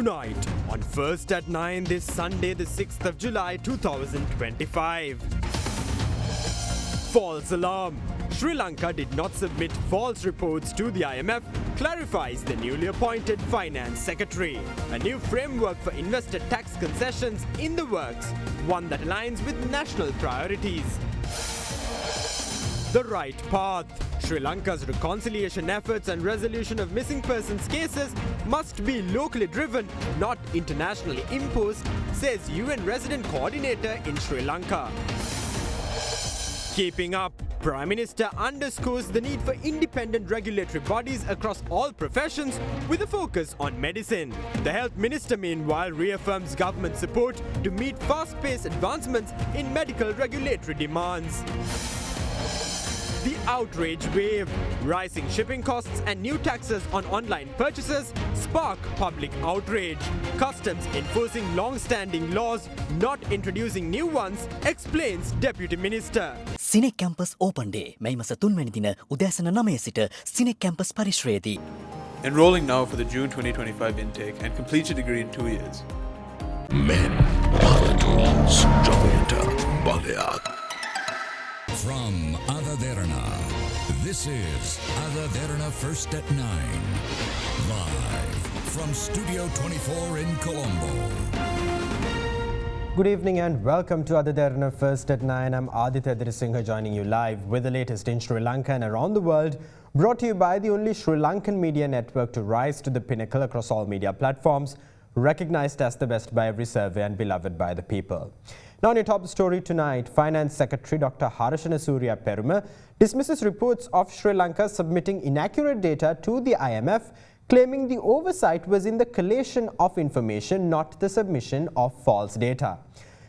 Tonight, on First at 9 this Sunday, the 6th of July 2025. False alarm. Sri Lanka did not submit false reports to the IMF, clarifies the newly appointed Finance Secretary. A new framework for investor tax concessions in the works, one that aligns with national priorities. The right path. Sri Lanka's reconciliation efforts and resolution of missing persons cases must be locally driven, not internationally imposed, says UN resident coordinator in Sri Lanka. Keeping up. Prime Minister underscores the need for independent regulatory bodies across all professions with a focus on medicine. The Health Minister meanwhile reaffirms government support to meet fast-paced advancements in medical regulatory demands. The outrage wave. Rising shipping costs and new taxes on online purchases spark public outrage. Customs enforcing long-standing laws, not introducing new ones, explains Deputy Minister. Cinec Campus Open Day. May masa 3 වෙනි දින උදෑසන 9 සිට Cinec Campus පරිශ්‍රයේදී. Enrolling now for the June 2025 intake and complete your degree in 2 years. Men Paladins Jovita Baleak. From Derana, this is Derana First at 9. Live from Studio 24 in Colombo. Good evening and welcome to Derana First at 9. I'm Aditya Dirasinghe joining you live with the latest in Sri Lanka and around the world, brought to you by the only Sri Lankan media network to rise to the pinnacle across all media platforms, recognized as the best by every survey and beloved by the people. Now on your top story tonight, Finance Secretary Dr. Harashana Surya Peruma dismisses reports of Sri Lanka submitting inaccurate data to the IMF, claiming the oversight was in the collation of information, not the submission of false data.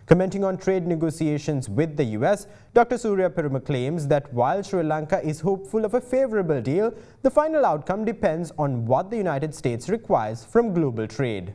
Commenting on trade negotiations with the US, Dr. Surya Peruma claims that while Sri Lanka is hopeful of a favorable deal, the final outcome depends on what the United States requires from global trade.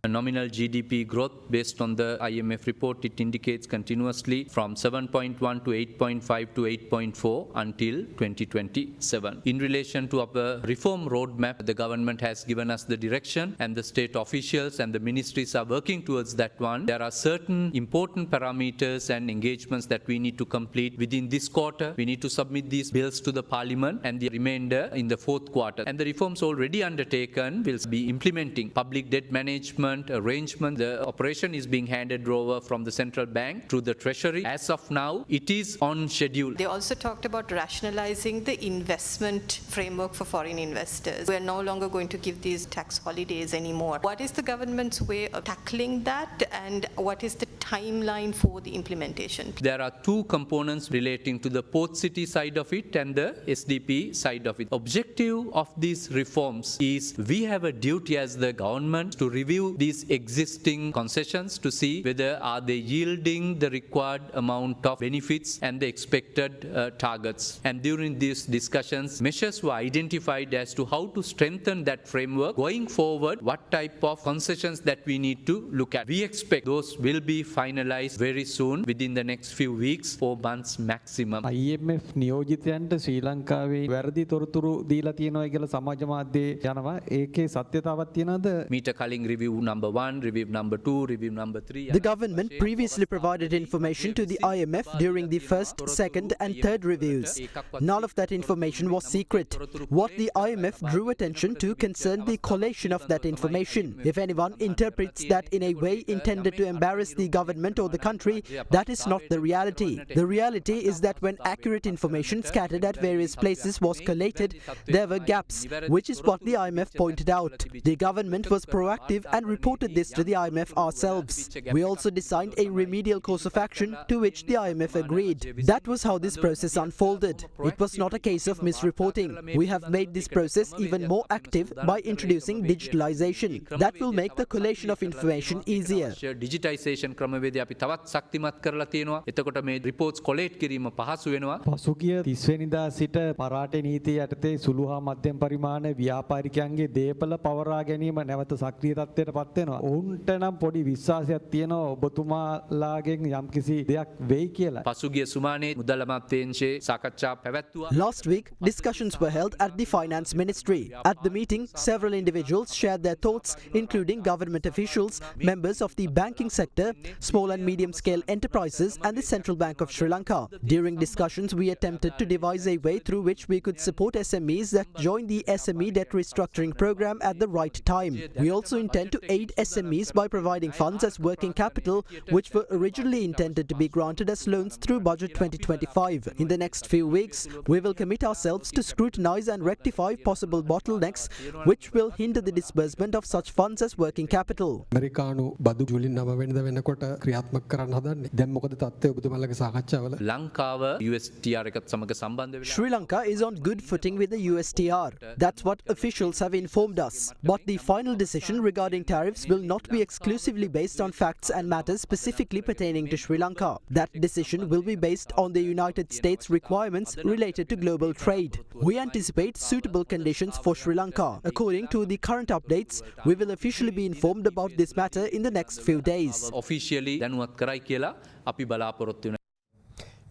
Nominal GDP growth based on the IMF report, it indicates continuously from 7.1 to 8.5 to 8.4 until 2027. In relation to our reform roadmap, the government has given us the direction and the state officials and the ministries are working towards that one. There are certain important parameters and engagements that we need to complete within this quarter. We need to submit these bills to the parliament and the remainder in the fourth quarter. And the reforms already undertaken will be implementing public debt management arrangement. The operation is being handed over from the central bank to the treasury. As of now, it is on schedule. They also talked about rationalizing the investment framework for foreign investors. We are no longer going to give these tax holidays anymore. What is the government's way of tackling that and what is the timeline for the implementation? There are two components relating to the port city side of it and the SDP side of it. Objective of these reforms is we have a duty as the government to review these existing concessions to see whether are they yielding the required amount of benefits and the expected targets. And during these discussions, measures were identified as to how to strengthen that framework. Going forward, what type of concessions that we need to look at. We expect those will be finalized very soon within the next few weeks, 4 months maximum. IMF නියෝජිතයන්ට ශ්‍රී ලංකාවේ වැරදි තොරතුරු දීලා තියෙනවා කියලා සමාජ මාධ්‍යයේ යනවා. ඒකේ සත්‍යතාවක් තියනවද? Meter culling review number 1, review number 2, review number 3. The government previously provided information to the IMF during the first, second and third reviews. None of that information was secret. What the IMF drew attention to concerned the collation of that information. If anyone interprets that in a way intended to embarrass the government or the country, that is not the reality. The reality is that when accurate information scattered at various places was collated, there were gaps, which is what the IMF pointed out. The government was proactive and reported this to the IMF ourselves. We also designed a remedial course of action to which the IMF agreed. That was how this process unfolded. It was not a case of misreporting. We have made this process even more active by introducing digitalization. That will make the collation of information easier. Digitization ක්‍රමවේදය අපි තවත් ශක්තිමත් කරලා තියෙනවා. එතකොට මේ reports collate කිරීම පහසු වෙනවා. පසුගිය 30 වෙනිදා සිට පරාටේ නීතිය යටතේ සුළු හා මධ්‍යම පරිමාණ ව්‍යාපාරිකයන්ගේ දේපල පවරා ගැනීම නැවත සක්‍රීය තත්ත්වයට පත් පත් වෙනවා. ඔවුන්ට නම් පොඩි විශ්වාසයක් තියෙනවා ඔබතුමාලාගෙන් යම්කිසි දෙයක් වෙයි කියලා. පසුගිය සුමානේ මුදල් අමාත්‍යාංශයේ සාකච්ඡා පැවැත්වුවා. Last week, discussions were held at the Finance Ministry. At the meeting, several individuals shared their thoughts, including government officials, members of the banking sector, small and medium-scale enterprises and the Central Bank of Sri Lanka. During discussions, we attempted to devise a way through which we could support SMEs that join the SME debt restructuring program at the right time. We also intend to aid SMEs by providing funds as working capital, which were originally intended to be granted as loans through Budget 2025. In the next few weeks, we will commit ourselves to scrutinize and rectify possible bottlenecks which will hinder the disbursement of such funds as working capital. අමරිකානු බදු ජූලි 9 වෙනිදා වෙනකොට ක්‍රියාත්මක කරන්න හදන්නේ. දැන් මොකද තත්ත්වය ඔබතුමාලගේ සාකච්ඡාවල? ලංකාව USTR එකත් සමග සම්බන්ධ වෙලා Sri Lanka is on good footing with the USTR. That's what officials have informed us. But the final decision regarding tariffs will not be exclusively based on facts and matters specifically pertaining to Sri Lanka. That decision will be based on the United States requirements related to global trade. We anticipate suitable conditions for Sri Lanka. According to the current updates, we will officially be informed about this matter in the next few days. officially දැනුවත් කරයි කියලා අපි බලාපොරොත්තු වෙනවා.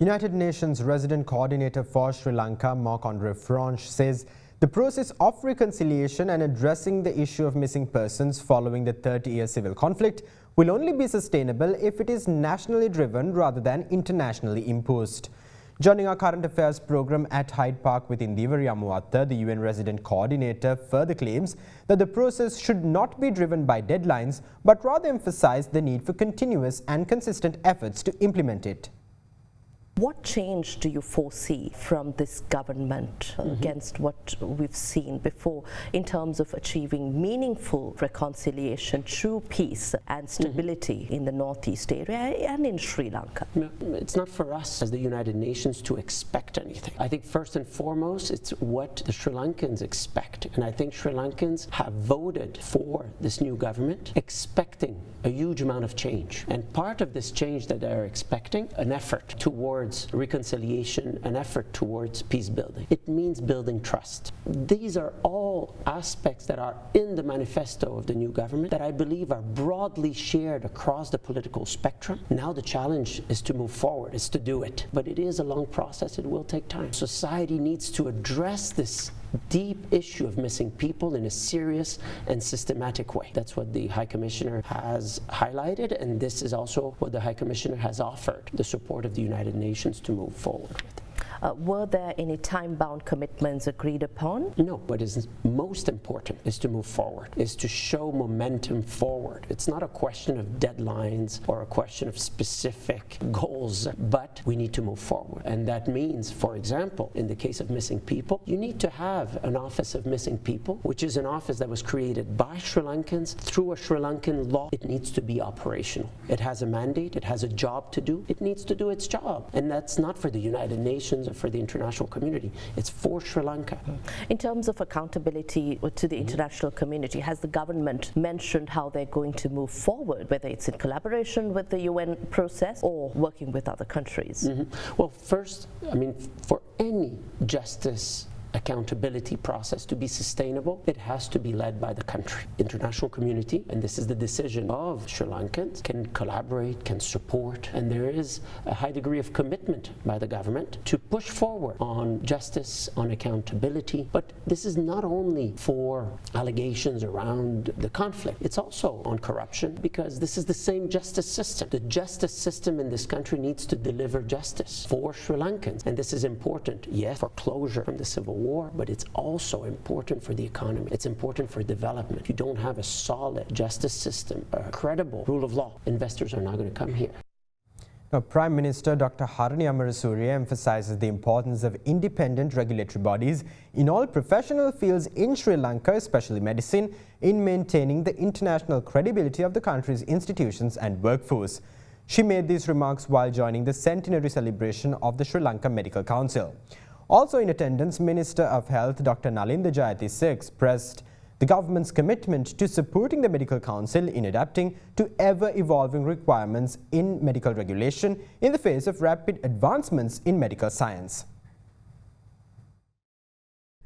United Nations Resident Coordinator for Sri Lanka, Marc-Andre Franche, says the process of reconciliation and addressing the issue of missing persons following the 30-year civil conflict will only be sustainable if it is nationally driven rather than internationally imposed. Joining our current affairs program at Hyde Park with Indivari Amuwatta, the UN Resident Coordinator further claims that the process should not be driven by deadlines but rather emphasize the need for continuous and consistent efforts to implement it. What change do you foresee from this government against what we've seen before in terms of achieving meaningful reconciliation, true peace and stability in the Northeast area and in Sri Lanka? It's not for us as the United Nations to expect anything. I think first and foremost it's what the Sri Lankans expect, and I think Sri Lankans have voted for this new government expecting a huge amount of change, and part of this change that they're expecting, an effort towards reconciliation, an effort towards peace building. It means building trust. These are all aspects that are in the manifesto of the new government that I believe are broadly shared across the political spectrum. Now the challenge is to move forward, is to do it. But it is a long process, it will take time. Society needs to address this deep issue of missing people in a serious and systematic way. That's what the High Commissioner has highlighted, and this is also what the High Commissioner has offered, the support of the United Nations to move forward with. Were there any time-bound commitments agreed upon? No. What is most important is to move forward, is to show momentum forward. It's not a question of deadlines or a question of specific goals, but we need to move forward. And that means, for example, in the case of missing people, you need to have an Office of Missing People, which is an office that was created by Sri Lankans through a Sri Lankan law. It needs to be operational. It has a mandate, it has a job to do, it needs to do its job. And that's not for the United Nations or for the international community, it's for Sri Lanka. In terms of accountability to the international community, has the government mentioned how they're going to move forward, whether it's in collaboration with the UN process or working with other countries? Well, first, I mean, for any justice accountability process to be sustainable, it has to be led by the country. International community, and this is the decision of Sri Lankans, can collaborate, can support, and there is a high degree of commitment by the government to push forward on justice, on accountability. But this is not only for allegations around the conflict, it's also on corruption, because this is the same justice system. The justice system in this country needs to deliver justice for Sri Lankans, and this is important, yes, for closure from the civil war, but it's also important for the economy. It's important for development. If you don't have a solid justice system, a credible rule of law, investors are not going to come here. Now, Prime Minister Dr. Harani Amarasuriya emphasizes the importance of independent regulatory bodies in all professional fields in Sri Lanka, especially medicine, in maintaining the international credibility of the country's institutions and workforce. She made these remarks while joining the centenary celebration of the Sri Lanka Medical Council. Also in attendance, Minister of Health Dr. Nalinda Jayatissa expressed the government's commitment to supporting the Medical Council in adapting to ever-evolving requirements in medical regulation in the face of rapid advancements in medical science.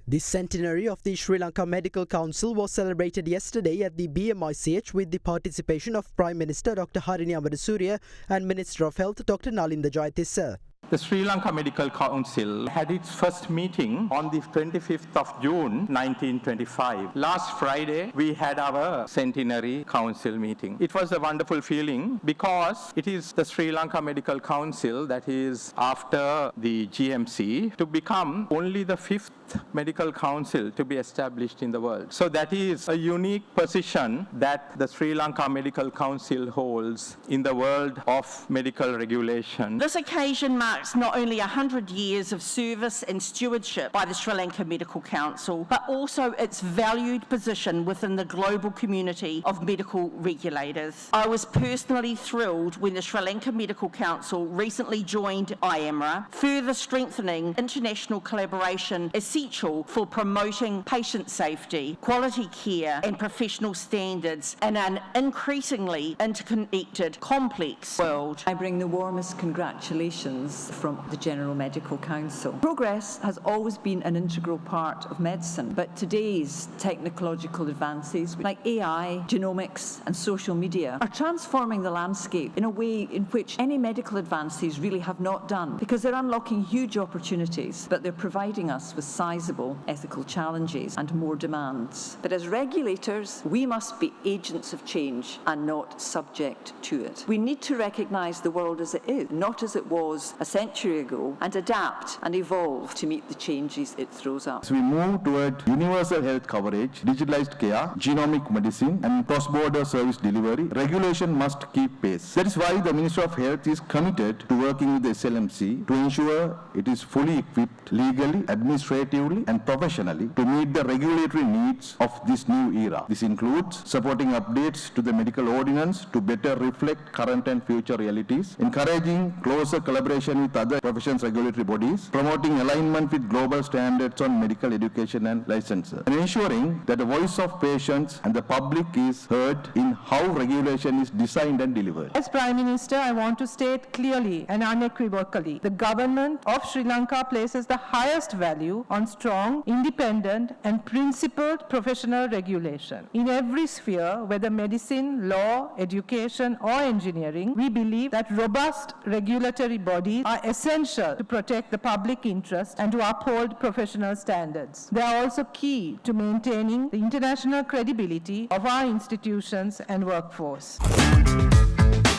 The centenary of the Sri Lanka Medical Council was celebrated yesterday at the BMICH with the participation of Prime Minister Dr. Harini Amarasuriya and Minister of Health Dr. Nalinda Jayatissa. The Sri Lanka Medical Council had its first meeting on the 25th of June 1925. Last Friday, we had our centenary council meeting. It was a wonderful feeling because it is the Sri Lanka Medical Council that is after the GMC to become only the 5th medical council to be established in the world. So that is a unique position that the Sri Lanka Medical Council holds in the world of medical regulation. This occasion marks not only 100 years of service and stewardship by the Sri Lanka Medical Council, but also its valued position within the global community of medical regulators. I was personally thrilled when the Sri Lanka Medical Council recently joined IAMRA, further strengthening international collaboration essential for promoting patient safety, quality care and professional standards in an increasingly interconnected, complex world. I bring the warmest congratulations from the General Medical Council. Progress has always been an integral part of medicine, but today's technological advances like AI, genomics and social media are transforming the landscape in a way in which any medical advances really have not done, because they're unlocking huge opportunities, but they're providing us with sizable ethical challenges and more demands. But as regulators, we must be agents of change and not subject to it. We need to recognise the world as it is, not as it was a century ago, and adapt and evolve to meet the changes it throws up. As we move toward universal health coverage, digitalized care, genomic medicine and cross-border service delivery, regulation must keep pace. That is why the Minister of Health is committed to working with the SLMC to ensure it is fully equipped legally, administratively and professionally to meet the regulatory needs of this new era. This includes supporting updates to the medical ordinance to better reflect current and future realities, encouraging closer collaboration with other professions regulatory bodies, promoting alignment with global standards on medical education and licensure, and ensuring that the voice of patients and the public is heard in how regulation is designed and delivered. As Prime Minister, I want to state clearly and unequivocally, the government of Sri Lanka places the highest value on strong, independent and principled professional regulation. In every sphere, whether medicine, law, education or engineering, we believe that robust regulatory bodies are essential to protect the public interest and to uphold professional standards. They are also key to maintaining the international credibility of our institutions and workforce.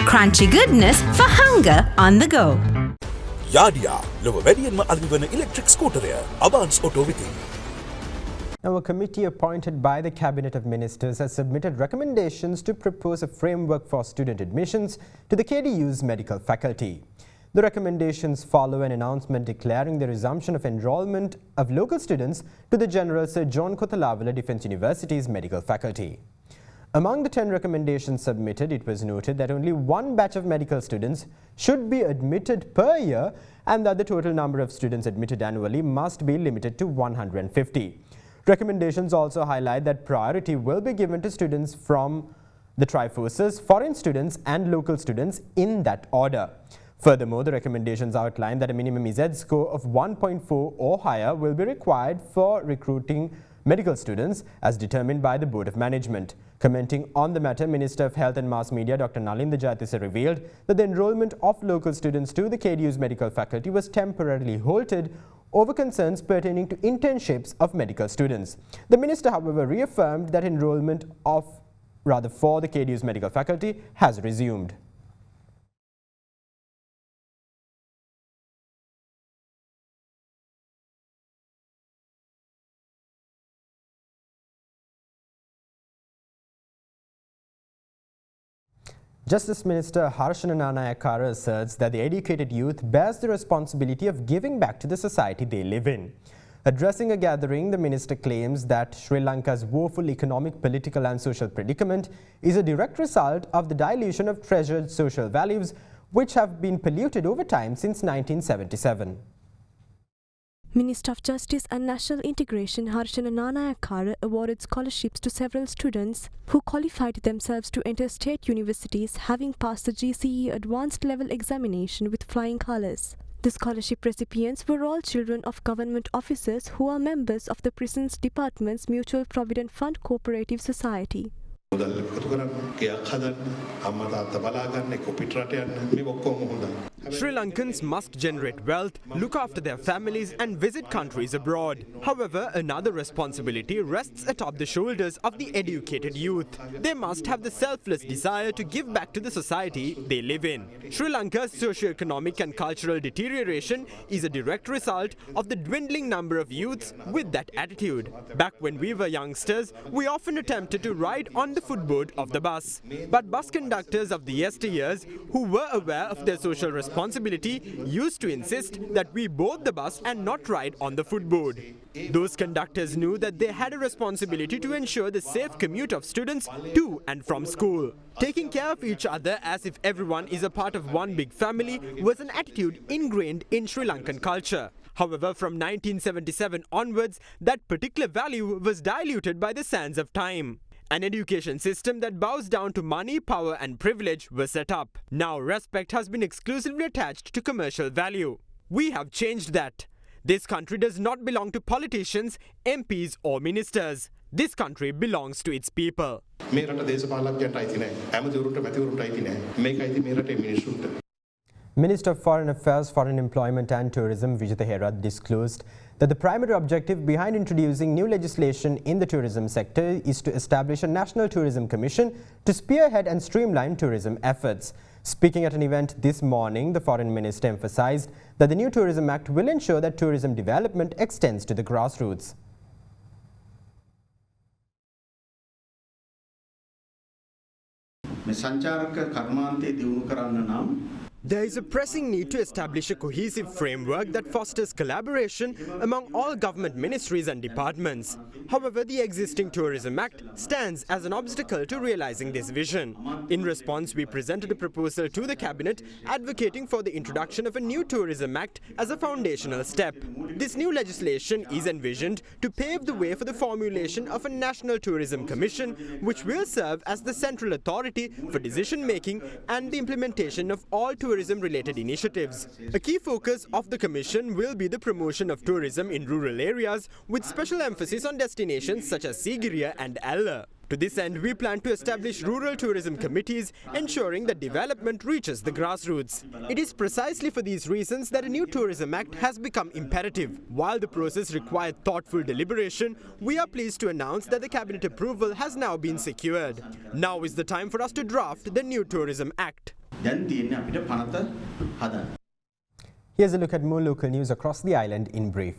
Crunchy goodness for hunger on the go. Yadia, ලොව වැඩියෙන්ම අලෙවි වන electric ස්කූටරය Avance Auto විසින්. Now, a committee appointed by the Cabinet of Ministers has submitted recommendations to propose a framework for student admissions to the KDU's medical faculty. The recommendations follow an announcement declaring the resumption of enrollment of local students to the General Sir John Kothalavala Defence University's medical faculty. Among the 10 recommendations submitted, it was noted that only one batch of medical students should be admitted per year and that the total number of students admitted annually must be limited to 150. Recommendations also highlight that priority will be given to students from the Triforces, foreign students and local students in that order. Furthermore, the recommendations outline that a minimum EZ score of 1.4 or higher will be required for recruiting medical students as determined by the Board of Management. Commenting on the matter, Minister of Health and Mass Media Dr. Nalinda Jayatissa revealed that the enrolment of local students to the KDU's medical faculty was temporarily halted over concerns pertaining to internships of medical students. The minister, however, reaffirmed that enrolment for the KDU's medical faculty has resumed. Justice Minister Harshana Nanayakara asserts that the educated youth bears the responsibility of giving back to the society they live in. Addressing a gathering, the minister claims that Sri Lanka's woeful economic, political and social predicament is a direct result of the dilution of treasured social values which have been polluted over time since 1977. Minister of Justice and National Integration Harshana Nanayakara awarded scholarships to several students who qualified themselves to enter state universities having passed the GCE Advanced Level examination with flying colours. The scholarship recipients were all children of government officers who are members of the prison's department's Mutual Provident Fund Cooperative Society. Sri Lankans must generate wealth, look after their families and visit countries abroad. However, another responsibility rests atop the shoulders of the educated youth. They must have the selfless desire to give back to the society they live in. Sri Lanka's socio-economic and cultural deterioration is a direct result of the dwindling number of youths with that attitude. Back when we were youngsters, we often attempted to ride on the footboard of the bus. But bus conductors of the yesteryears, who were aware of their social responsibility, used to insist that we board the bus and not ride on the footboard. Those conductors knew that they had a responsibility to ensure the safe commute of students to and from school. Taking care of each other as if everyone is a part of one big family was an attitude ingrained in Sri Lankan culture. However, from 1977 onwards, that particular value was diluted by the sands of time. An education system that bows down to money, power and privilege was set up. Now respect has been exclusively attached to commercial value. We have changed that. This country does not belong to politicians, MPs or ministers. This country belongs to its people. Minister of Foreign Affairs, Foreign Employment and Tourism Vijitha Herath disclosed that the primary objective behind introducing new legislation in the tourism sector is to establish a National Tourism Commission to spearhead and streamline tourism efforts. Speaking at an event this morning, the Foreign Minister emphasized that the new Tourism Act will ensure that tourism development extends to the grassroots. There is a pressing need to establish a cohesive framework that fosters collaboration among all government ministries and departments. However, the existing Tourism Act stands as an obstacle to realizing this vision. In response, we presented a proposal to the Cabinet advocating for the introduction of a new Tourism Act as a foundational step. This new legislation is envisioned to pave the way for the formulation of a National Tourism Commission, which will serve as the central authority for decision-making and the implementation of all tourism-related initiatives. A key focus of the Commission will be the promotion of tourism in rural areas with special emphasis on destinations such as Sigiriya and Alla. To this end, we plan to establish rural tourism committees, ensuring that development reaches the grassroots. It is precisely for these reasons that a new Tourism Act has become imperative. While the process required thoughtful deliberation, we are pleased to announce that the Cabinet approval has now been secured. Now is the time for us to draft the new Tourism Act. Here's a look at more local news across the island in brief.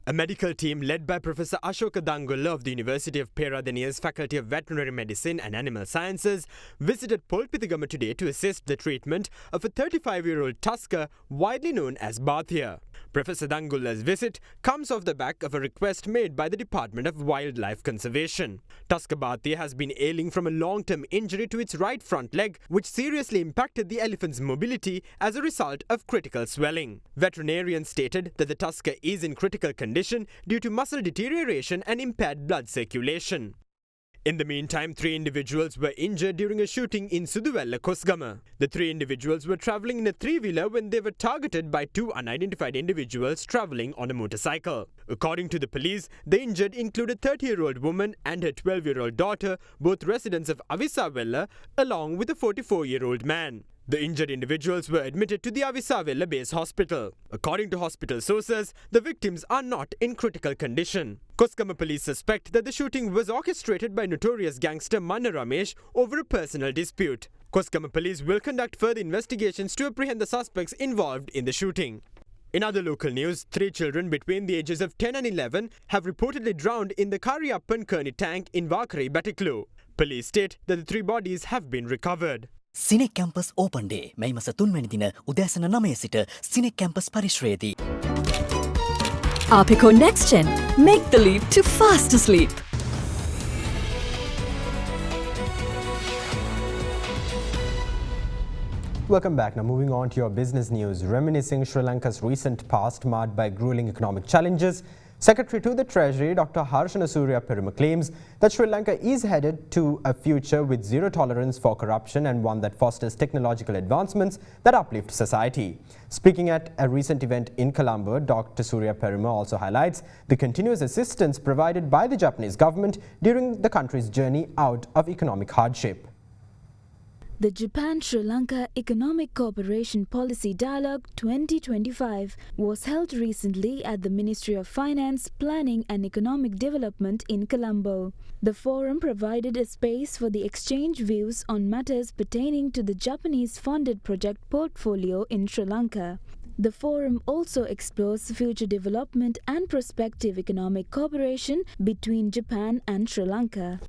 A medical team led by Professor Ashoka Dangulla of the University of Peradeniya's Faculty of Veterinary Medicine and Animal Sciences visited Polpithigama today to assist the treatment of a 35-year-old tusker widely known as Bhatia. Professor Dangulla's visit comes off the back of a request made by the Department of Wildlife Conservation. Tusker Bhatia has been ailing from a long-term injury to its right front leg, which seriously impacted the elephant's mobility as a result of critical swelling. Veterinarians stated that the tusker is in critical condition due to muscle deterioration and impaired blood circulation. In the meantime, 3 individuals were injured during a shooting in Suduvella, Kosgama. The 3 individuals were travelling in a 3-wheeler when they were targeted by 2 unidentified individuals travelling on a motorcycle. According to the police, the injured included a 30-year-old woman and her 12-year-old daughter, both residents of Avisavella, along with a 44-year-old man. The injured individuals were admitted to the Avisavella base hospital. According to hospital sources, the victims are not in critical condition. Kosgama police suspect that the shooting was orchestrated by notorious gangster Manna Ramesh over a personal dispute. Kosgama police will conduct further investigations to apprehend the suspects involved in the shooting. In other local news, 3 children between the ages of 10 and 11 have reportedly drowned in the Kariyappan Kearney tank in Vakari, Batiklu. Police state that the 3 bodies have been recovered. Cinec Campus Open Day මේ මස 3 වෙනි දින උදෑසන 9 සිට Cinec Campus පරිශ්‍රයේදී. Apico Next Gen. Make the leap to faster sleep. Welcome back. Now moving on to your business news. Reminiscing Sri Lanka's recent past marred by grueling economic challenges, Secretary to the Treasury, Dr. Harshana Suryaperuma, claims that Sri Lanka is headed to a future with zero tolerance for corruption and one that fosters technological advancements that uplift society. Speaking at a recent event in Colombo, Dr. Suryaperuma also highlights the continuous assistance provided by the Japanese government during the country's journey out of economic hardship. The Japan-Sri Lanka Economic Cooperation Policy Dialogue 2025 was held recently at the Ministry of Finance, Planning and Economic Development in Colombo. The forum provided a space for the exchange views on matters pertaining to the Japanese-funded project portfolio in Sri Lanka. The forum also explores future development and prospective economic cooperation between Japan and Sri Lanka.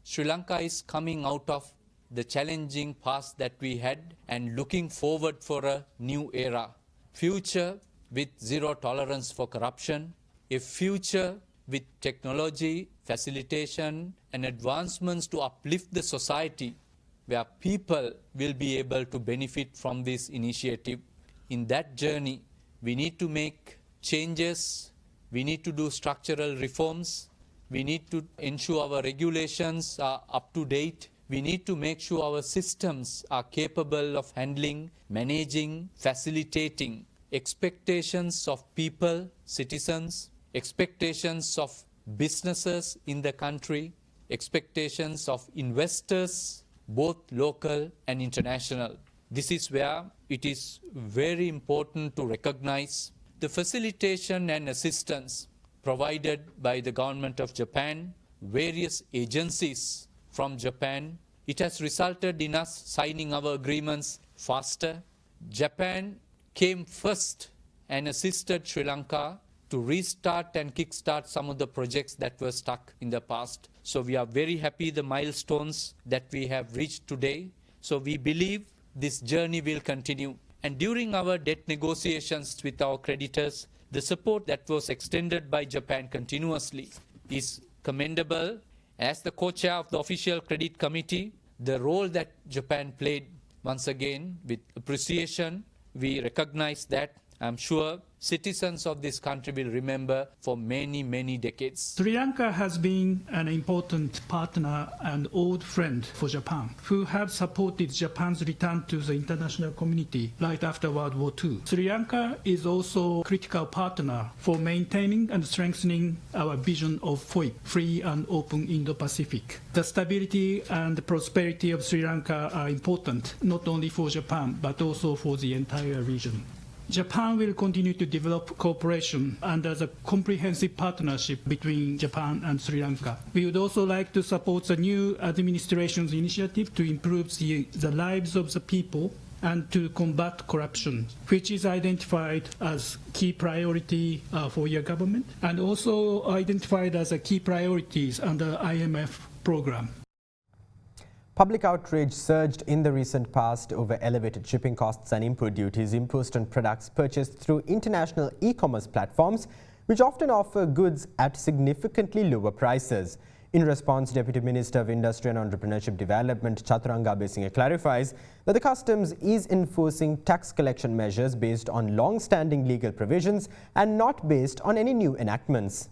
Sri Lanka is coming out of the challenging past that we had and looking forward for a new era. Future with zero tolerance for corruption, a future with technology, facilitation and advancements to uplift the society where people will be able to benefit from this initiative. In that journey, we need to make changes, we need to do structural reforms, we need to ensure our regulations are up to date. We need to make sure our systems are capable of handling, managing, facilitating expectations of people, citizens, expectations of businesses in the country, expectations of investors, both local and international. This is where it is very important to recognize the facilitation and assistance provided by the government of Japan, various agencies from Japan. It has resulted in us signing our agreements faster. Japan came first and assisted Sri Lanka to restart and kickstart some of the projects that were stuck in the past. So we are very happy the milestones that we have reached today. So we believe this journey will continue. And during our debt negotiations with our creditors, the support that was extended by Japan continuously is commendable. As the co-chair of the Official Credit Committee, the role that Japan played, once again, with appreciation, we recognize that. I'm sure citizens of this country will remember for many, many decades. Sri Lanka has been an important partner and old friend for Japan, who have supported Japan's return to the international community right after World War II. Sri Lanka is also a critical partner for maintaining and strengthening our vision of FOIP, free and open Indo-Pacific. The stability and prosperity of Sri Lanka are important, not only for Japan, but also for the entire region. Japan will continue to develop cooperation under the comprehensive partnership between Japan and Sri Lanka. We would also like to support the new administration's initiative to improve the lives of the people and to combat corruption, which is identified as key priority for your government and also identified as a key priorities under IMF program. Public outrage surged in the recent past over elevated shipping costs and import duties imposed on products purchased through international e-commerce platforms, which often offer goods at significantly lower prices. In response, Deputy Minister of Industry and Entrepreneurship Development Chaturanga Abesinghe clarifies that the customs is enforcing tax collection measures based on long-standing legal provisions and not based on any new enactments.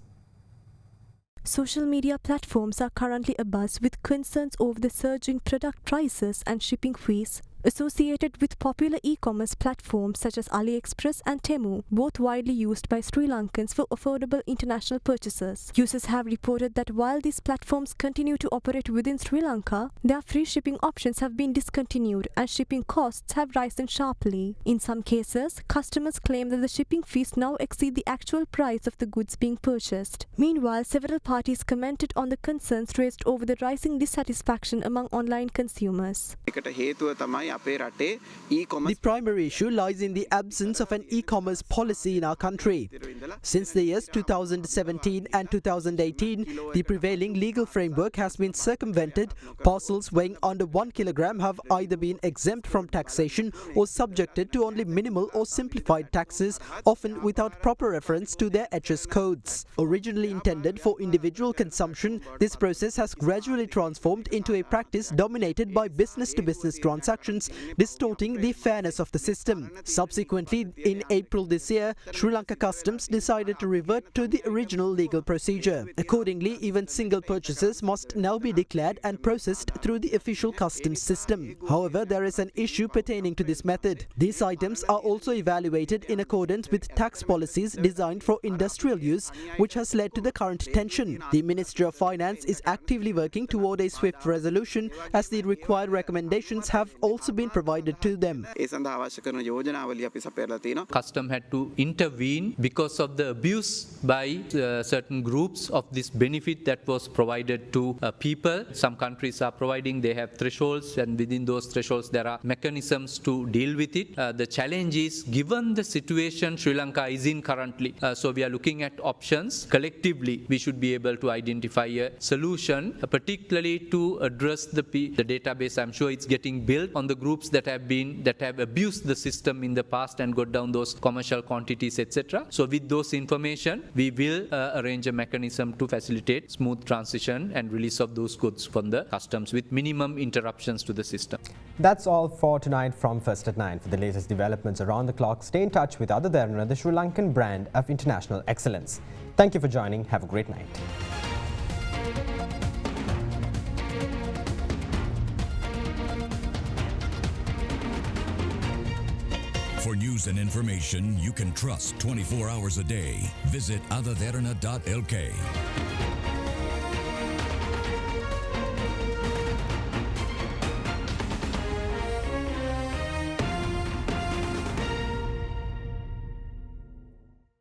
Social media platforms are currently abuzz with concerns over the surging product prices and shipping fees associated with popular e-commerce platforms such as AliExpress and Temu, both widely used by Sri Lankans for affordable international purchases. Users have reported that while these platforms continue to operate within Sri Lanka, their free shipping options have been discontinued and shipping costs have risen sharply. In some cases, customers claim that the shipping fees now exceed the actual price of the goods being purchased. Meanwhile, several parties commented on the concerns raised over the rising dissatisfaction among online consumers. The primary issue lies in the absence of an e-commerce policy in our country. Since the years 2017 and 2018, the prevailing legal framework has been circumvented. Parcels weighing under 1 kilogram have either been exempt from taxation or subjected to only minimal or simplified taxes, often without proper reference to their HS codes. Originally intended for individual consumption, this process has gradually transformed into a practice dominated by business-to-business transactions regulations, distorting the fairness of the system. Subsequently, in April this year, Sri Lanka Customs decided to revert to the original legal procedure. Accordingly, even single purchases must now be declared and processed through the official customs system. However, there is an issue pertaining to this method. These items are also evaluated in accordance with tax policies designed for industrial use, which has led to the current tension. The Ministry of Finance is actively working toward a swift resolution, as the required recommendations have also been provided to them. Custom had to intervene because of the abuse by certain groups of this benefit that was provided to people. Some countries are providing, they have thresholds, and within those thresholds there are mechanisms to deal with it. The challenge is, given the situation Sri Lanka is in currently, so we are looking at options. Collectively, we should be able to identify a solution, particularly to address the database. I'm sure it's getting built on the groups that have abused the system in the past and got down those commercial quantities, etc. So with those information, we will arrange a mechanism to facilitate smooth transition and release of those goods from the customs with minimum interruptions to the system. That's all for tonight from First at 9. For the latest developments around the clock, stay in touch with Ada Derana, the Sri Lankan brand of international excellence. Thank you for joining. Have a great night. For news and information you can trust 24 hours a day, visit adaderana.lk.